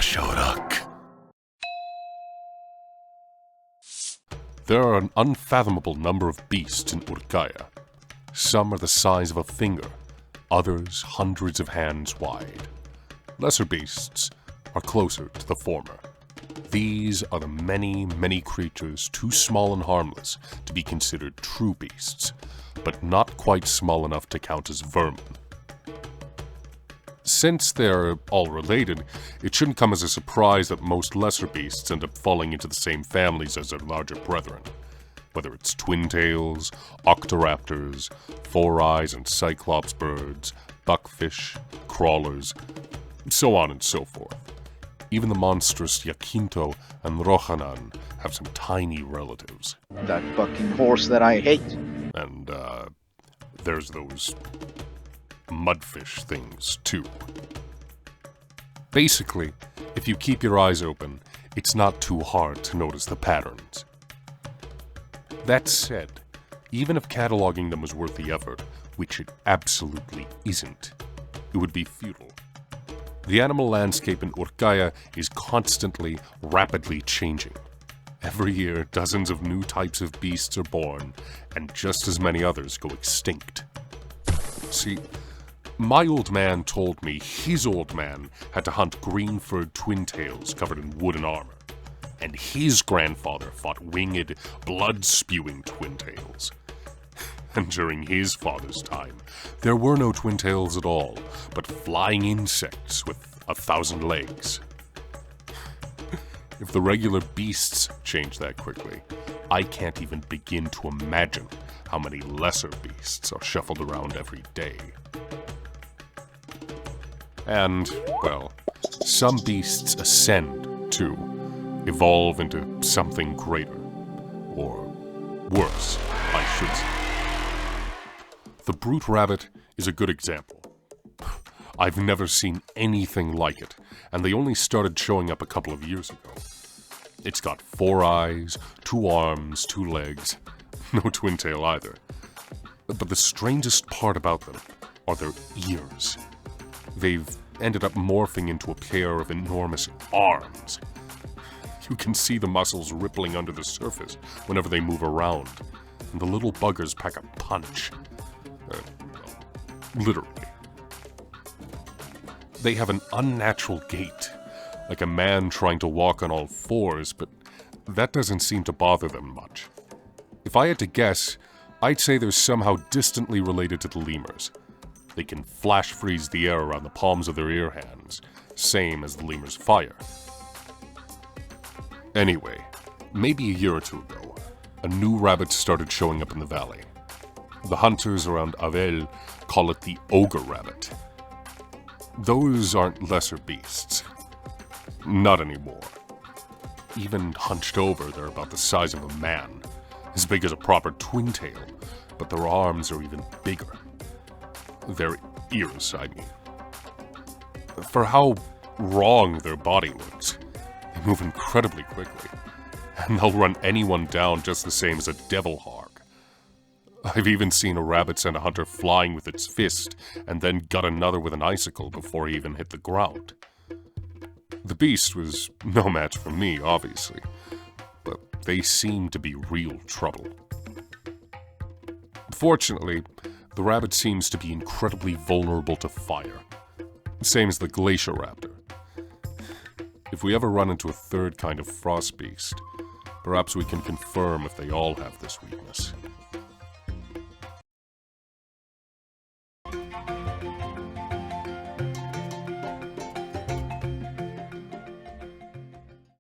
Pashorak. There are an unfathomable number of beasts in Urkaya. Some are the size of a finger, others hundreds of hands wide. Lesser beasts are closer to the former. These are the many, many creatures too small and harmless to be considered true beasts, but not quite small enough to count as vermin. Since they're all related, it shouldn't come as a surprise that most lesser beasts end up falling into the same families as their larger brethren. Whether it's twin-tails, octoraptors, four-eyes and cyclops birds, buckfish, crawlers, so on and so forth. Even the monstrous Jacinto and Rojanan have some tiny relatives. That fucking horse that I hate. And, there's those mudfish things, too. Basically, if you keep your eyes open, it's not too hard to notice the patterns. That said, even if cataloging them was worth the effort, which it absolutely isn't, it would be futile. The animal landscape in Urkaya is constantly, rapidly changing. Every year, dozens of new types of beasts are born, and just as many others go extinct. See, my old man told me his old man had to hunt green-furred twin-tails covered in wooden armor, and his grandfather fought winged, blood-spewing twin-tails. And during his father's time, there were no twin-tails at all, but flying insects with 1,000 legs. If the regular beasts change that quickly, I can't even begin to imagine how many lesser beasts are shuffled around every day. And, well, some beasts ascend, too, evolve into something greater. Or worse, I should say. The brute rabbit is a good example. I've never seen anything like it, and they only started showing up a couple of years ago. It's got 4 eyes, 2 arms, 2 legs, no twin tail either. But the strangest part about them are their ears. They've ended up morphing into a pair of enormous arms. You can see the muscles rippling under the surface whenever they move around, and the little buggers pack a punch. Literally. They have an unnatural gait, like a man trying to walk on all 4s, but that doesn't seem to bother them much. If I had to guess, I'd say they're somehow distantly related to the lemurs. They can flash freeze the air around the palms of their ear hands, same as the lemur's fire. Anyway, maybe a year or 2 ago, a new rabbit started showing up in the valley. The hunters around Avel call it the Ogre rabbit. Those aren't lesser beasts. Not anymore. Even hunched over, they're about the size of a man, as big as a proper twin tail, but their arms are even bigger. Their ears, I mean. For how wrong their body looks, they move incredibly quickly, and they'll run anyone down just the same as a devil hog. I've even seen a rabbit send a hunter flying with its fist, and then gut another with an icicle before he even hit the ground. The beast was no match for me, obviously, but they seemed to be real trouble. Fortunately, the rabbit seems to be incredibly vulnerable to fire, same as the glacier raptor. If we ever run into a third kind of frost beast, perhaps we can confirm if they all have this weakness.